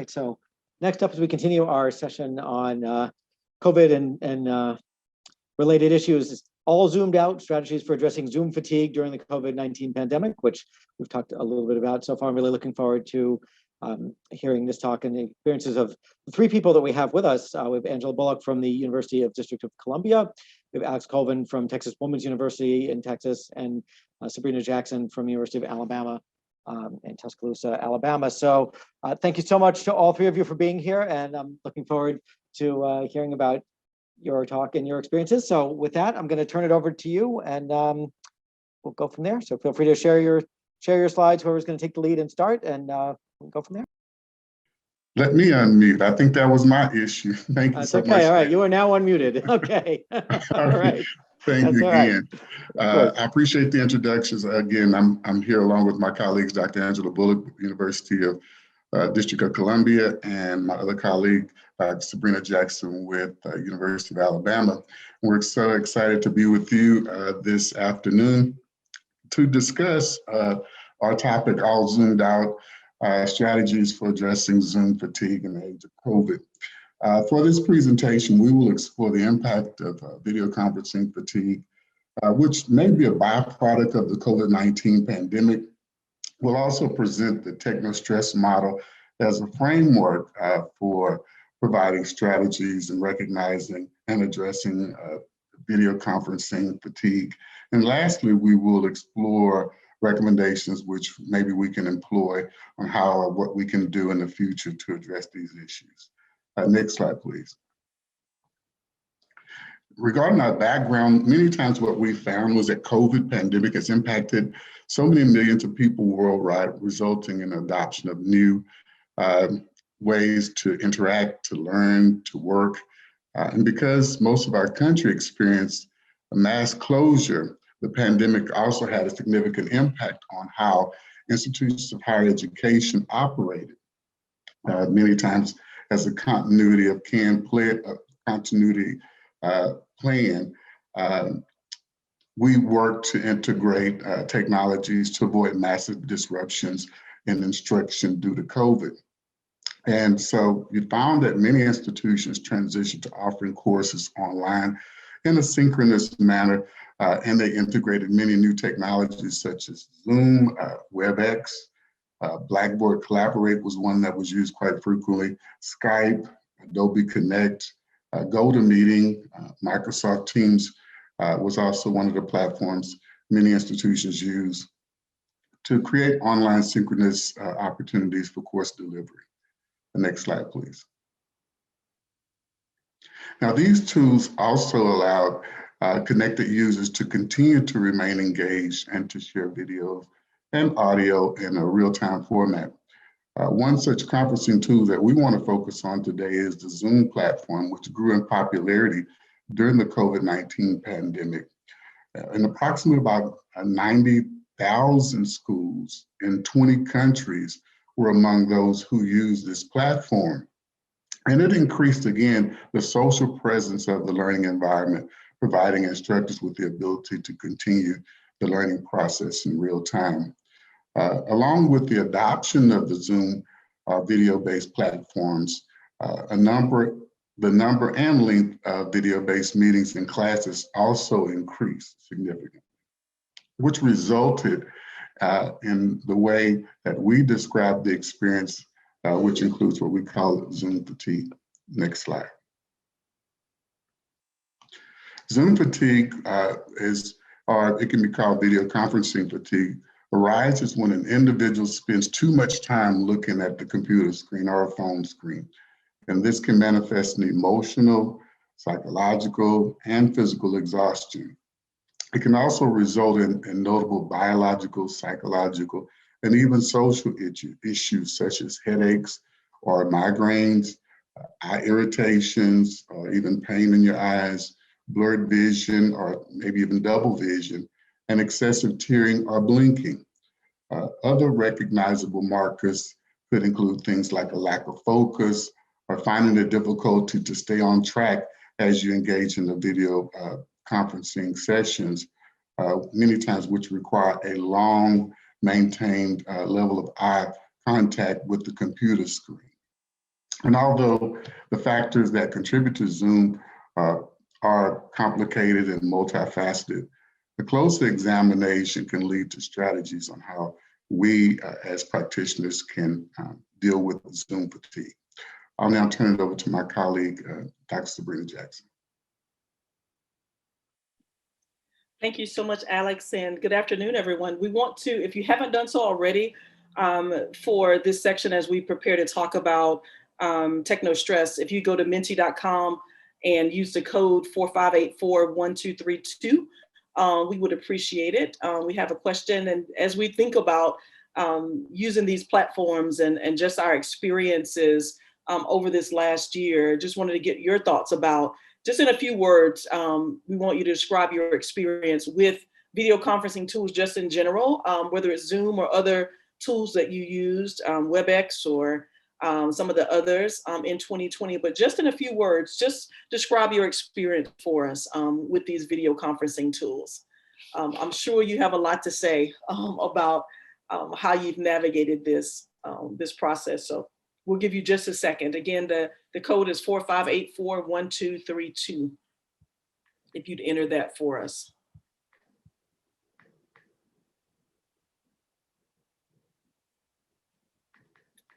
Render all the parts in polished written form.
right, so next up, as we continue our session on COVID and related issues, all zoomed out strategies for addressing Zoom fatigue during the COVID-19 pandemic, which we've talked a little bit about so far. I'm really looking forward to hearing this talk and the experiences of the three people that we have with us. We have Angela Bullock from the University of District of Columbia. We have Alex Colvin from Texas Women's University in Texas, and Sebrena Jackson from the University of Alabama in Tuscaloosa, Alabama. So thank you so much to all three of you for being here, and I'm looking forward to hearing about your talk and your experiences. So with that, I'm going to turn it over to you, and we'll go from there. So feel free to share your slides, whoever's going to take the lead and start, and we'll go from there. Let me unmute. I think that was my issue. Thank you so much. Okay, all right. You are now unmuted. Okay. All right. Thank you again. Right. I appreciate the introductions. Again, I'm here along with my colleagues, Dr. Angela Bullock, University of District of Columbia, and my other colleague, Sebrena Jackson with University of Alabama. We're so excited to be with you this afternoon to discuss our topic, all zoomed out, strategies for addressing Zoom fatigue in the age of COVID. For this presentation, we will explore the impact of video conferencing fatigue, which may be a byproduct of the COVID-19 pandemic. We'll also present the techno-stress model as a framework for providing strategies and recognizing and addressing video conferencing fatigue. And lastly, we will explore recommendations which maybe we can employ on how or what we can do in the future to address these issues. Next slide, please. Regarding our background, many times what we found was that COVID pandemic has impacted so many millions of people worldwide, resulting in adoption of new ways to interact, to learn, to work. And because most of our country experienced a mass closure, the pandemic also had a significant impact on how institutions of higher education operated. Many times as a continuity of plan, we work to integrate technologies to avoid massive disruptions in instruction due to COVID. And so we found that many institutions transitioned to offering courses online in a synchronous manner, and they integrated many new technologies such as Zoom, WebEx, Blackboard Collaborate was one that was used quite frequently, Skype, Adobe Connect, GoToMeeting, Microsoft Teams was also one of the platforms many institutions use to create online synchronous opportunities for course delivery. The next slide, please. Now, these tools also allowed connected users to continue to remain engaged and to share videos and audio in a real-time format. One such conferencing tool that we want to focus on today is the Zoom platform, which grew in popularity during the COVID-19 pandemic. In approximately about 90,000 schools in 20 countries were among those who used this platform. And it increased, again, the social presence of the learning environment, providing instructors with the ability to continue the learning process in real time. Along with the adoption of the Zoom video-based platforms, the number and length of video-based meetings and classes also increased significantly, which resulted in the way that we describe the experience, which includes what we call Zoom fatigue. Next slide. Zoom fatigue it can be called video conferencing fatigue, arises when an individual spends too much time looking at the computer screen or a phone screen. And this can manifest in emotional, psychological, and physical exhaustion. It can also result in notable biological, psychological, and even social issues such as headaches or migraines, eye irritations, or even pain in your eyes, blurred vision, or maybe even double vision, and excessive tearing or blinking. Other recognizable markers could include things like a lack of focus or finding it difficulty to stay on track as you engage in the video conferencing sessions, many times which require a long maintained level of eye contact with the computer screen. And although the factors that contribute to Zoom are complicated and multifaceted, the closer examination can lead to strategies on how we as practitioners can deal with Zoom fatigue. I'll now turn it over to my colleague, Dr. Sebrena Jackson. Thank you so much, Alex, and good afternoon, everyone. We want to, if you haven't done so already, for this section as we prepare to talk about techno stress, if you go to menti.com and use the code 45841232, we would appreciate it. We have a question, and as we think about using these platforms and just our experiences over this last year, just wanted to get your thoughts about, just in a few words, we want you to describe your experience with video conferencing tools just in general, whether it's Zoom or other tools that you used, WebEx or some of the others in 2020, but just in a few words, just describe your experience for us with these video conferencing tools. I'm sure you have a lot to say about how you've navigated this process. So we'll give you just a second. Again, the code is 45841232. If you'd enter that for us.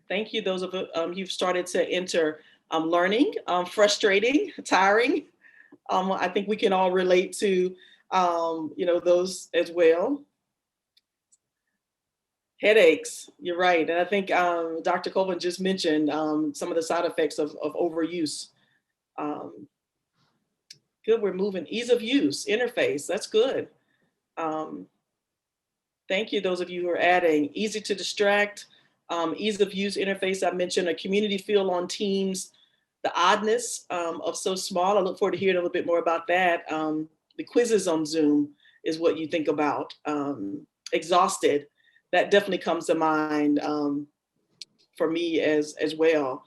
Thank you, those of you've started to enter. Learning, frustrating, tiring. I think we can all relate to those as well. Headaches, you're right. And I think Dr. Colvin just mentioned some of the side effects of overuse. Good, we're moving. Ease of use, interface, that's good. Thank you, those of you who are adding. Easy to distract, ease of use interface. I mentioned a community feel on Teams, the oddness of so small. I look forward to hearing a little bit more about that. The quizzes on Zoom is what you think about. Exhausted, that definitely comes to mind for me as well.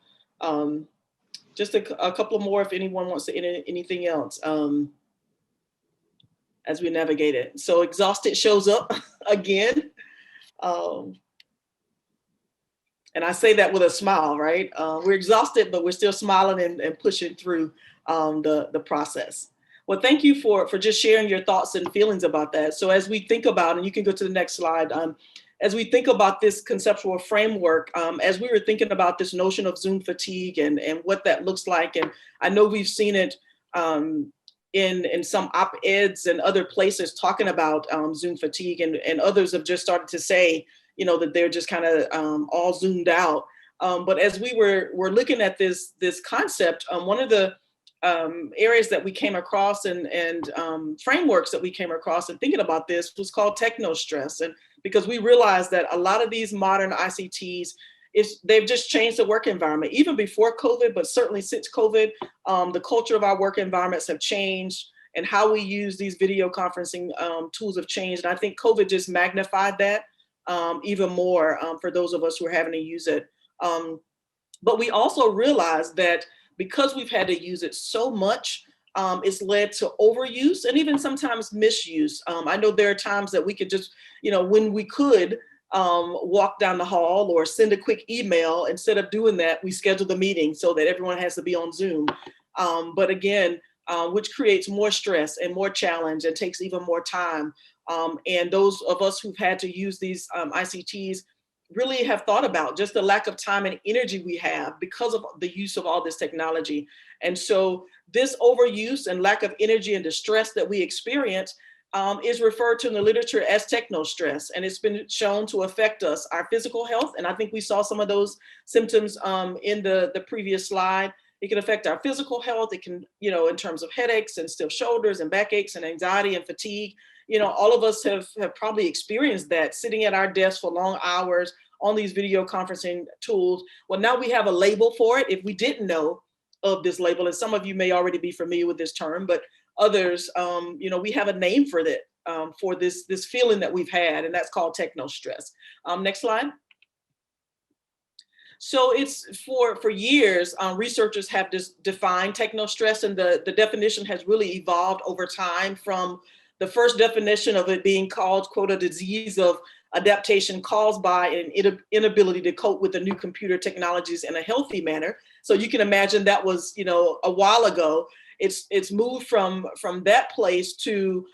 Just a couple more if anyone wants to enter anything else as we navigate it. So exhausted shows up again. And I say that with a smile, right? We're exhausted, but we're still smiling and pushing through the process. Well, thank you for just sharing your thoughts and feelings about that. So as we think about, and you can go to the next slide, as we think about this conceptual framework, as we were thinking about this notion of Zoom fatigue and what that looks like, and I know we've seen it in some op-eds and other places talking about Zoom fatigue, and others have just started to say, that they're just kind of all zoomed out. But as we were looking at this concept, one of the areas that we came across and frameworks that we came across and thinking about this was called techno stress. And because we realized that a lot of these modern ICTs, they've just changed the work environment, even before COVID, but certainly since COVID, the culture of our work environments have changed, and how we use these video conferencing tools have changed. And I think COVID just magnified that even more for those of us who are having to use it. But we also realized that because we've had to use it so much, it's led to overuse and even sometimes misuse. I know there are times that we could just, when we could walk down the hall or send a quick email, instead of doing that, we schedule the meeting so that everyone has to be on Zoom. But again, which creates more stress and more challenge and takes even more time. And those of us who've had to use these ICTs really have thought about just the lack of time and energy we have because of the use of all this technology. And so this overuse and lack of energy and distress that we experience is referred to in the literature as techno stress. And it's been shown to affect us, our physical health. And I think we saw some of those symptoms in the previous slide. It can affect our physical health. It can, in terms of headaches and stiff shoulders and backaches and anxiety and fatigue. All of us have probably experienced that, sitting at our desks for long hours on these video conferencing tools. Well, now we have a label for it. If we didn't know of this label, and some of you may already be familiar with this term, but others, we have a name for that, for this feeling that we've had, and that's called techno stress. Next slide. So it's for years, researchers have just defined techno stress, and the definition has really evolved over time from the first definition of it being called, quote, a disease of adaptation caused by an inability to cope with the new computer technologies in a healthy manner. So you can imagine that was, a while ago. It's moved from that place to,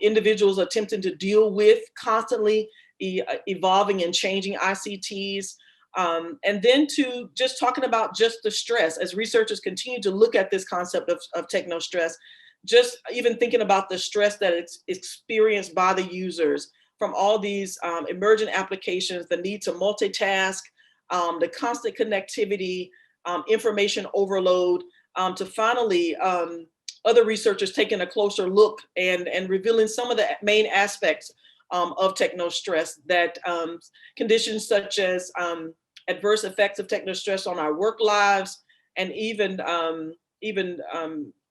individuals attempting to deal with constantly evolving and changing ICTs. And then to just talking about just the stress as researchers continue to look at this concept of techno stress, just even thinking about the stress that it's experienced by the users from all these emergent applications, the need to multitask, the constant connectivity, information overload, to finally other researchers taking a closer look and revealing some of the main aspects of techno stress, that conditions such as adverse effects of techno stress on our work lives, and even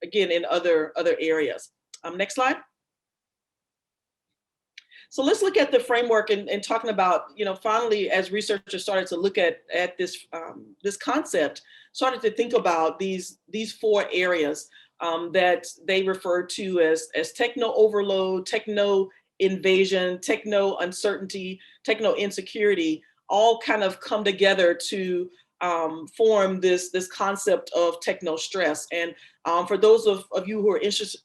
again in other areas. Next slide. So let's look at the framework and talking about, finally, as researchers started to look at this this concept, started to think about these 4 areas that they refer to as techno overload, techno invasion, techno uncertainty, techno insecurity, all kind of come together to form this concept of techno stress. And for those of you who are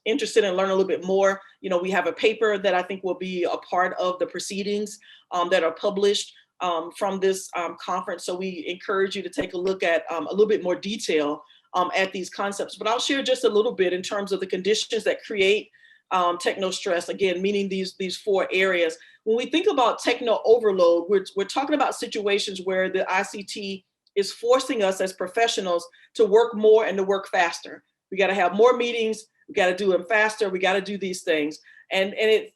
interested in learning a little bit more, we have a paper that I think will be a part of the proceedings that are published from this conference. So we encourage you to take a look at a little bit more detail at these concepts. But I'll share just a little bit in terms of the conditions that create techno stress, again, meaning these 4 areas. When we think about techno overload, we're talking about situations where the ICT is forcing us as professionals to work more and to work faster. We got to have more meetings. We got to do them faster. We got to do these things. And it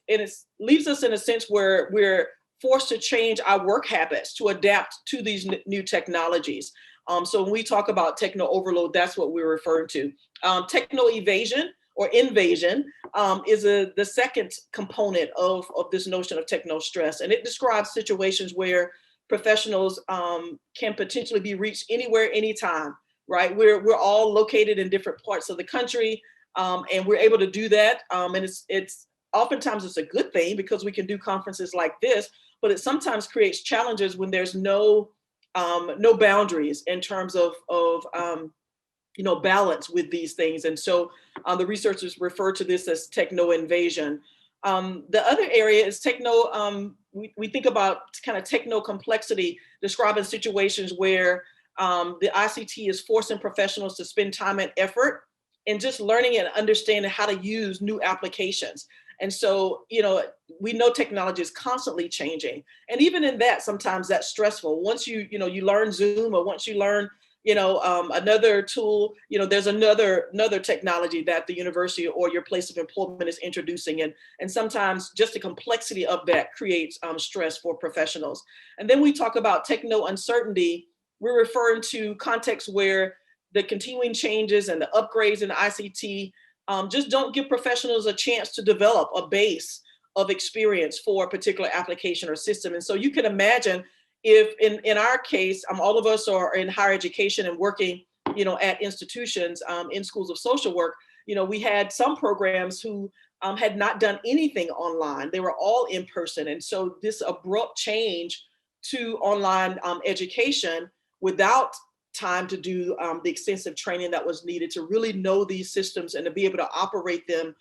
leaves us in a sense where we're forced to change our work habits to adapt to these new technologies. So when we talk about techno overload, that's what we're referring to. Techno evasion or invasion is the second component of this notion of techno stress. And it describes situations where professionals can potentially be reached anywhere, anytime, right? We're all located in different parts of the country, and we're able to do that. And it's oftentimes it's a good thing because we can do conferences like this, but it sometimes creates challenges when there's no boundaries in terms of balance with these things. And so the researchers refer to this as techno invasion. The other area is techno, we think about kind of techno complexity, describing situations where the ICT is forcing professionals to spend time and effort in just learning and understanding how to use new applications. And so, we know technology is constantly changing. And even in that, sometimes that's stressful. Once you learn Zoom, or once you learn another tool, there's another technology that the university or your place of employment is introducing. And sometimes just the complexity of that creates stress for professionals. And then we talk about techno uncertainty. We're referring to contexts where the continuing changes and the upgrades in ICT just don't give professionals a chance to develop a base of experience for a particular application or system. And so you can imagine if in our case, all of us are in higher education and working, at institutions, in schools of social work, we had some programs who had not done anything online. They were all in person. And so this abrupt change to online education without time to do the extensive training that was needed to really know these systems and to be able to operate them,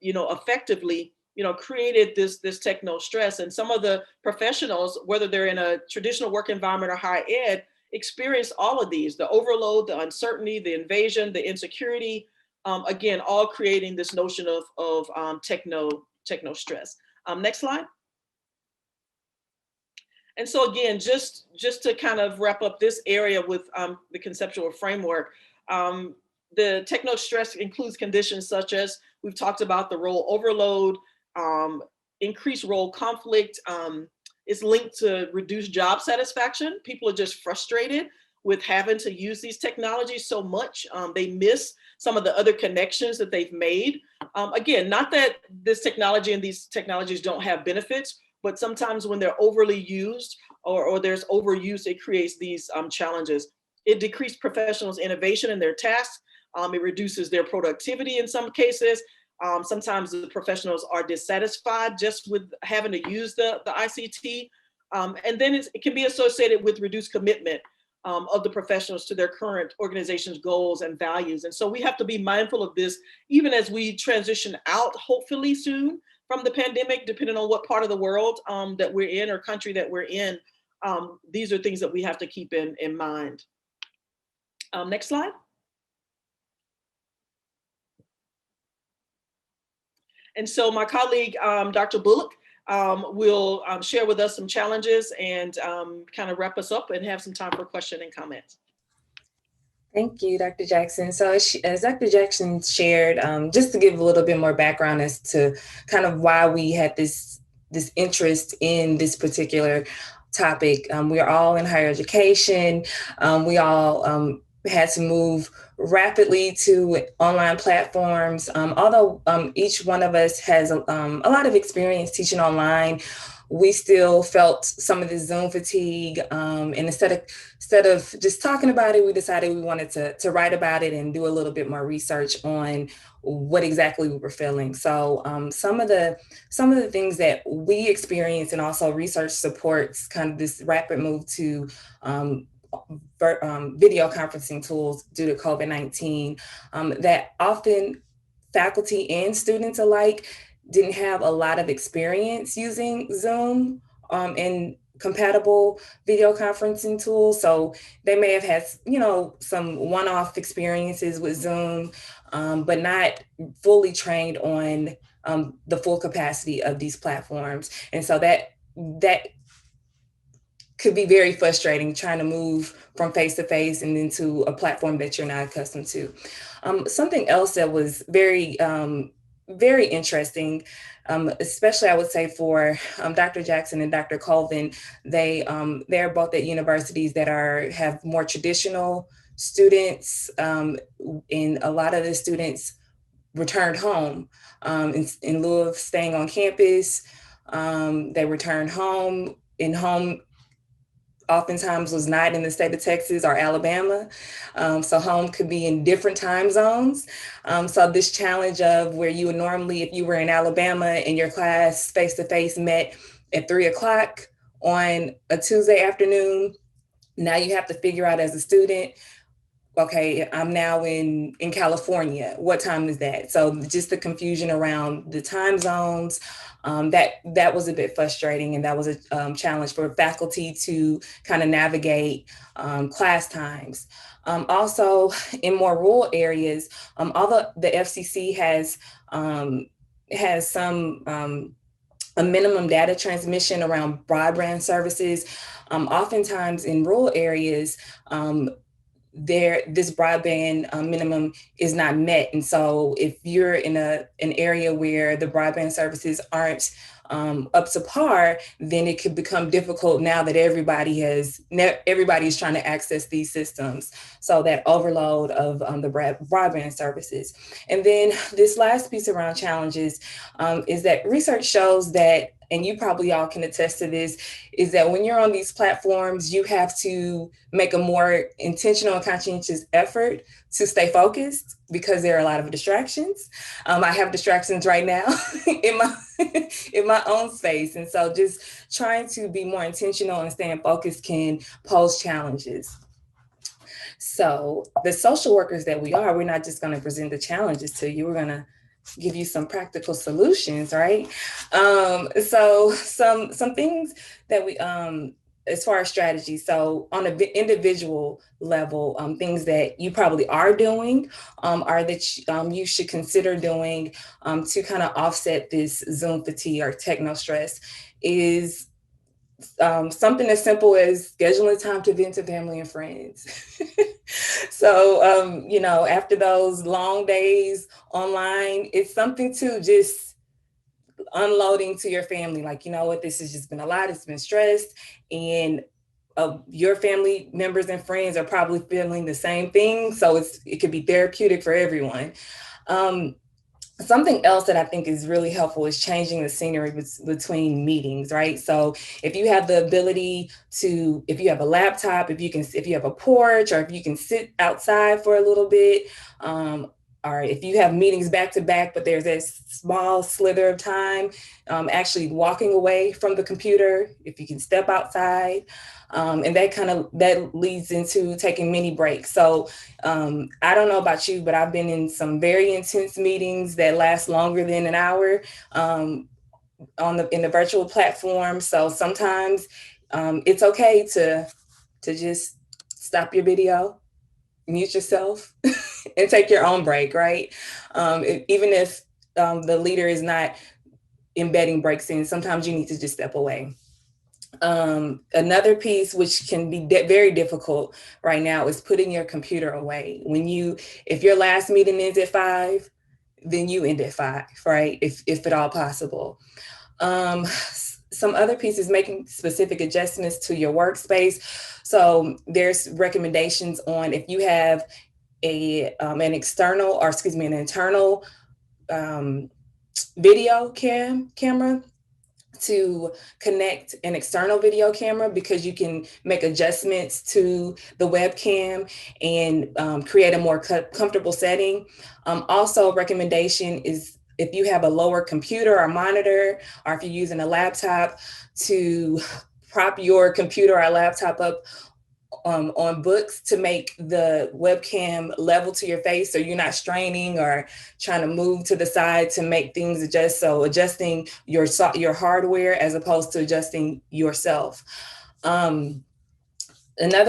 effectively, created this techno stress. And some of the professionals, whether they're in a traditional work environment or higher ed, experience all of these: the overload, the uncertainty, the invasion, the insecurity, again, all creating this notion of techno stress. Next slide. And so again, just to kind of wrap up this area with the conceptual framework, the techno stress includes conditions such as we've talked about: the role overload, increased role conflict, is linked to reduced job satisfaction. People are just frustrated with having to use these technologies so much. They miss some of the other connections that they've made. Again, not that this technology and these technologies don't have benefits, but sometimes when they're overly used or there's overuse, it creates these challenges. It decreased professionals' innovation in their tasks. It reduces their productivity in some cases. Sometimes the professionals are dissatisfied just with having to use the ICT. And then it can be associated with reduced commitment of the professionals to their current organization's goals and values. And so we have to be mindful of this, even as we transition out, hopefully soon, from the pandemic, depending on what part of the world that we're in or country that we're in. These are things that we have to keep in mind. Next slide. And so my colleague, Dr. Bullock, will share with us some challenges and kind of wrap us up and have some time for question and comment. Thank you, Dr. Jackson. So as Dr. Jackson shared, just to give a little bit more background as to kind of why we had this interest in this particular topic. We are all in higher education. We all had to move rapidly to online platforms. Although each one of us has a lot of experience teaching online, we still felt some of the Zoom fatigue. And instead of just talking about it, we decided we wanted to write about it and do a little bit more research on what exactly we were feeling. So some of the things that we experienced, and also research supports kind of this rapid move to video conferencing tools due to COVID-19, that often faculty and students alike didn't have a lot of experience using Zoom and compatible video conferencing tools. So they may have had, some one-off experiences with Zoom, but not fully trained on the full capacity of these platforms. And so that could be very frustrating, trying to move from face-to-face and into a platform that you're not accustomed to. Something else that was very interesting, especially I would say for Dr. Jackson and Dr. Colvin, they're both at universities that have more traditional students, and a lot of the students returned home in lieu of staying on campus. They returned home, and home oftentimes was not in the state of Texas or Alabama. So home could be in different time zones. So this challenge of where you would normally, if you were in Alabama and your class face-to-face met at 3:00 on a Tuesday afternoon, now you have to figure out as a student, okay, I'm now in California. What time is that? So just the confusion around the time zones, that was a bit frustrating, and that was a challenge for faculty to kind of navigate class times. Also, in more rural areas, although the FCC has some a minimum data transmission around broadband services, oftentimes in rural areas, this broadband minimum is not met. And so if you're in an area where the broadband services aren't up to par, then it could become difficult now that everybody is trying to access these systems. So that overload of the broadband services. And then this last piece around challenges is that research shows that, and you probably all can attest to this, is that when you're on these platforms, you have to make a more intentional and conscientious effort to stay focused because there are a lot of distractions. I have distractions right now in my own space. And so just trying to be more intentional and staying focused can pose challenges. So the social workers that we are, we're not just going to present the challenges to you. We're going to give you some practical solutions, right? So some things that we, as far as strategy, so on an individual level, things that you probably are doing are that you should consider doing to kind of offset this Zoom fatigue or techno stress is something as simple as scheduling time to vent to family and friends. So, after those long days online, it's something to just unloading to your family. Like, you know what, this has just been a lot. It's been stressed, and your family members and friends are probably feeling the same thing. So it could be therapeutic for everyone. Something else that I think is really helpful is changing the scenery between meetings, right? So if you have the ability to, if you have a laptop, if you have a porch, or if you can sit outside for a little bit, or if you have meetings back to back, but there's a small slither of time, actually walking away from the computer, if you can step outside, and that leads into taking mini breaks. So I don't know about you, but I've been in some very intense meetings that last longer than an hour in the virtual platform. So sometimes it's okay to just stop your video, mute yourself, and take your own break, right? Even if the leader is not embedding breaks in, sometimes you need to just step away. Another piece which can be very difficult right now is putting your computer away. If your last meeting ends at 5, then you end at 5, right? If at all possible. Some other pieces, making specific adjustments to your workspace. So there's recommendations on if you have an internal video camera, to connect an external video camera, because you can make adjustments to the webcam and create a more comfortable setting. Also, recommendation is if you have a lower computer or monitor, or if you're using a laptop, to prop your computer or laptop up on books to make the webcam level to your face, so you're not straining or trying to move to the side to make things adjust. So adjusting your hardware as opposed to adjusting yourself. Another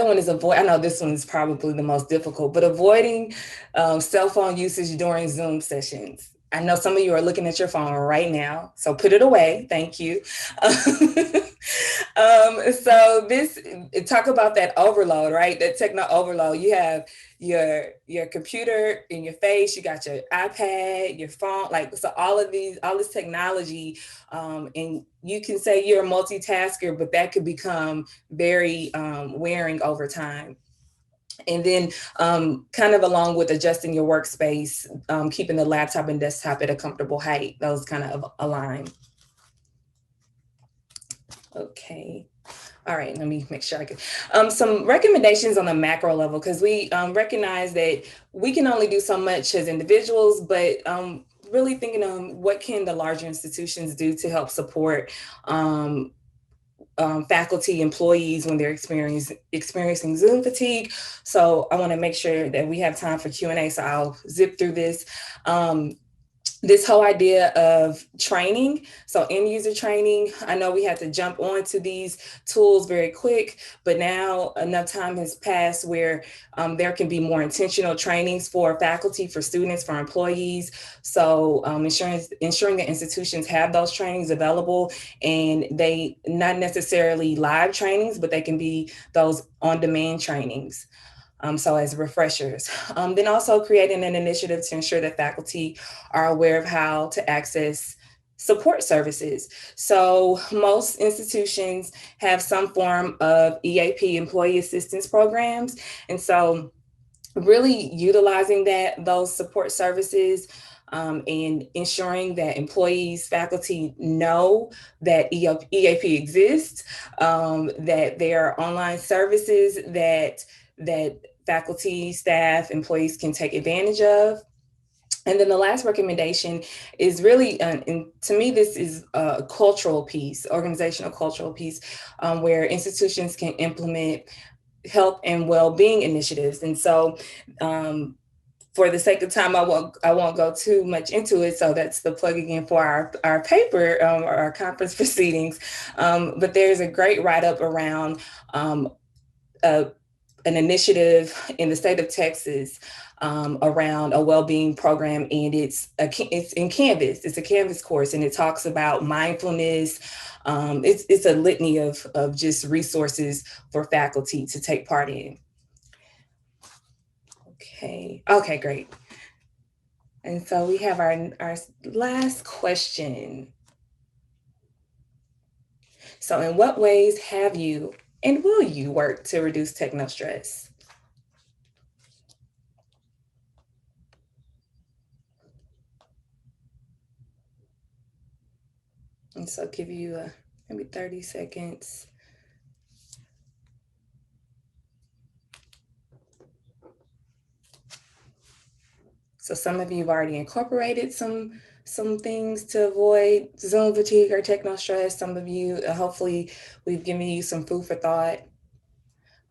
one is I know this one is probably the most difficult, but avoiding cell phone usage during Zoom sessions. I know some of you are looking at your phone right now, so put it away. Thank you. So talk about that overload, right? That techno overload. You have your computer in your face, you got your iPad, your phone, so all this technology, and you can say you're a multitasker, but that could become very wearing over time. And then kind of along with adjusting your workspace, keeping the laptop and desktop at a comfortable height, those kind of align. Okay. All right, let me make sure I can. Some recommendations on the macro level, because we recognize that we can only do so much as individuals, but really thinking on what can the larger institutions do to help support faculty, employees when they're experiencing Zoom fatigue. So I want to make sure that we have time for Q&A, so I'll zip through this. This whole idea of training, so end user training, I know we had to jump onto these tools very quick, but now enough time has passed where there can be more intentional trainings for faculty, for students, for employees. So ensuring that institutions have those trainings available, and they not necessarily live trainings, but they can be those on-demand trainings. So as refreshers. Then also creating an initiative to ensure that faculty are aware of how to access support services. So most institutions have some form of EAP, employee assistance programs. And so really utilizing those support services and ensuring that employees, faculty know that EAP exists, that there are online services that faculty, staff, employees can take advantage of. And then the last recommendation is really, and to me, this is a cultural piece, organizational cultural piece, where institutions can implement health and well-being initiatives. And so for the sake of time, I won't go too much into it. So that's the plug again for our paper, our conference proceedings. But there's a great write-up around an initiative in the state of Texas around a well-being program, and it's in Canvas. It's a Canvas course, and it talks about mindfulness. It's a litany of just resources for faculty to take part in. Okay, great. And so we have our last question. So in what ways have you and will you work to reduce techno stress? And so I'll give you maybe 30 seconds. So some of you have already incorporated some things to avoid Zoom fatigue or techno stress. Some of you, hopefully we've given you some food for thought.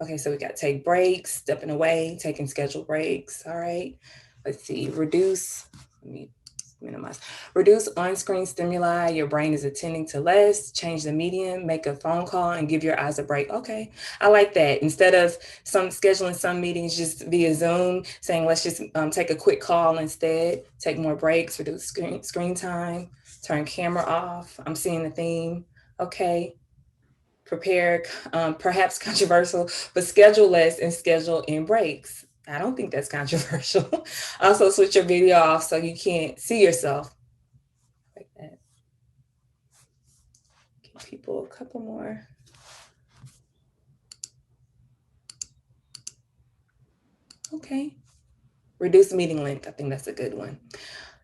Okay, so we got take breaks, stepping away, taking scheduled breaks. All right, let's see, reduce, let me minimize. Reduce on-screen stimuli, your brain is attending to less, change the medium, make a phone call and give your eyes a break. Okay, I like that. Instead of scheduling some meetings just via Zoom, saying let's just take a quick call instead, take more breaks, reduce screen time, turn camera off. I'm seeing the theme. Okay. Prepare, perhaps controversial, but schedule less and schedule in breaks. I don't think that's controversial. Also switch your video off so you can't see yourself. Like that. Give people a couple more. Okay. Reduce meeting length. I think that's a good one.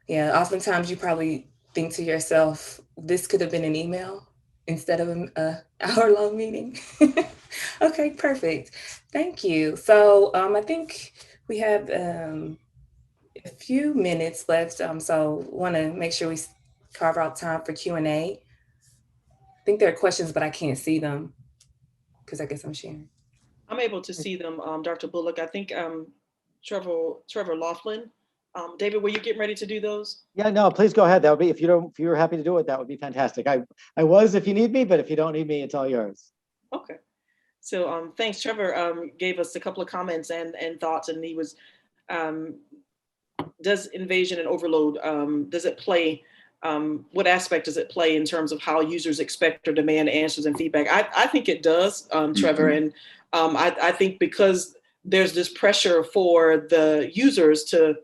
Yeah, oftentimes you probably think to yourself, this could have been an email instead of an hour-long meeting. Okay, perfect. Thank you. So I think we have a few minutes left. So want to make sure we carve out time for Q&A. I think there are questions, but I can't see them because I guess I'm sharing. I'm able to see them, Dr. Bullock. I think Trevor Laughlin. David, were you getting ready to do those? Yeah, no, please go ahead. That would be, if you're happy to do it, that would be fantastic. I was, if you need me, but if you don't need me, it's all yours. Okay. So thanks. Trevor gave us a couple of comments and thoughts, and he was, does invasion and overload, does it play, what aspect does it play in terms of how users expect or demand answers and feedback? I think it does, Trevor. And I think because there's this pressure for the users to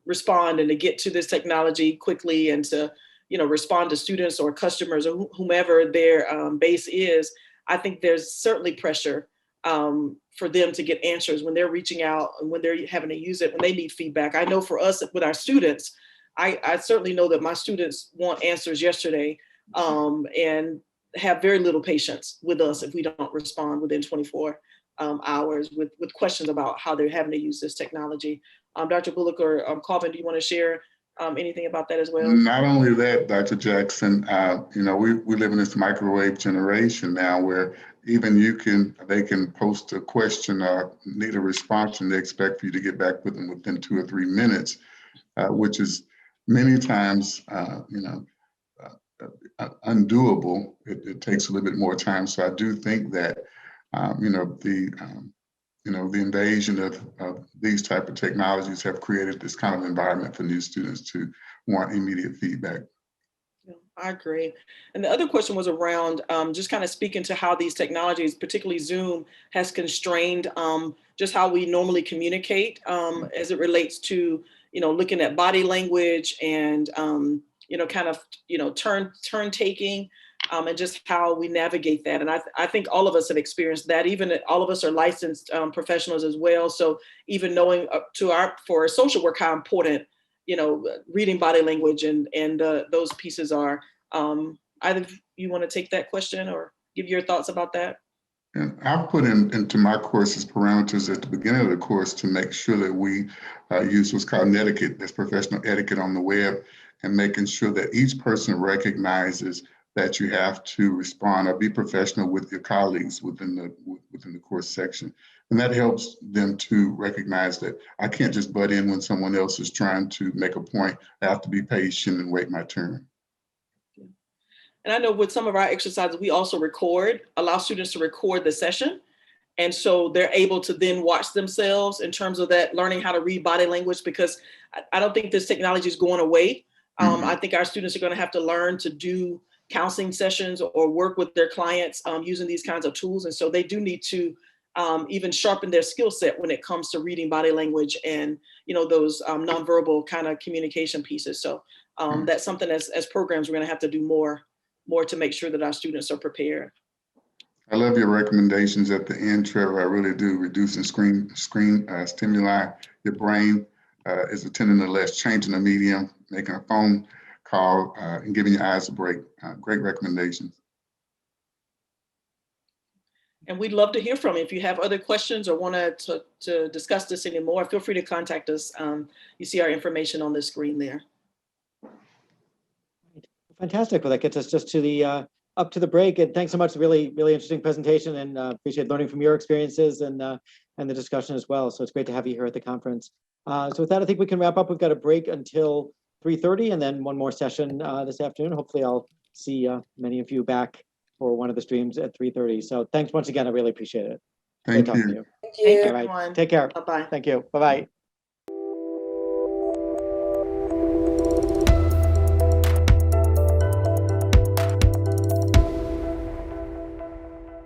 respond and to get to this technology quickly and to, respond to students or customers or whomever their base is. I think there's certainly pressure for them to get answers when they're reaching out and when they're having to use it, when they need feedback. I know for us with our students, I certainly know that my students want answers yesterday and have very little patience with us if we don't respond within 24 hours with questions about how they're having to use this technology. Dr. Bullock or Colvin, do you want to share anything about that as well? Not only that, Dr. Jackson, we live in this microwave generation now where even they can post a question or need a response and they expect for you to get back with them within 2 or 3 minutes, which is many times, undoable. It takes a little bit more time. So I do think that, the invasion of these type of technologies have created this kind of environment for new students to want immediate feedback. Yeah, I agree. And the other question was around just kind of speaking to how these technologies, particularly Zoom, has constrained just how we normally communicate as it relates to, looking at body language and, turn taking. And just how we navigate that. And I think all of us have experienced that. Even all of us are licensed professionals as well. So even knowing for social work, how important, reading body language and those pieces are. Either you want to take that question or give your thoughts about that? And I've put into my courses parameters at the beginning of the course to make sure that we use what's called etiquette, that's professional etiquette on the web, and making sure that each person recognizes that you have to respond or be professional with your colleagues within the course section. And that helps them to recognize that I can't just butt in when someone else is trying to make a point. I have to be patient and wait my turn. And I know with some of our exercises, we also allow students to record the session. And so they're able to then watch themselves in terms of that, learning how to read body language, because I don't think this technology is going away. I think our students are going to have to learn to do counseling sessions or work with their clients using these kinds of tools. And so they do need to even sharpen their skill set when it comes to reading body language and, those nonverbal kind of communication pieces. So that's something as programs, we're going to have to do more to make sure that our students are prepared. I love your recommendations at the end, Trevor. I really do. Reducing screen stimuli. Your brain is attending to less, changing the medium, making a phone call, and giving your eyes a break. Great recommendations. And we'd love to hear from you. If you have other questions or want to discuss this anymore, feel free to contact us. You see our information on the screen there. Fantastic. Well, that gets us just to the up to the break. And thanks so much. Really, really interesting presentation, and appreciate learning from your experiences and the discussion as well. So it's great to have you here at the conference. So with that, I think we can wrap up. We've got a break until 3:30 and then one more session this afternoon. Hopefully I'll see many of you back for one of the streams at 3:30. So thanks once again. I really appreciate it. Thank Great talking to you. you. Thank you. Thank you, All right. everyone. Take care. Bye-bye. Thank you. Bye-bye.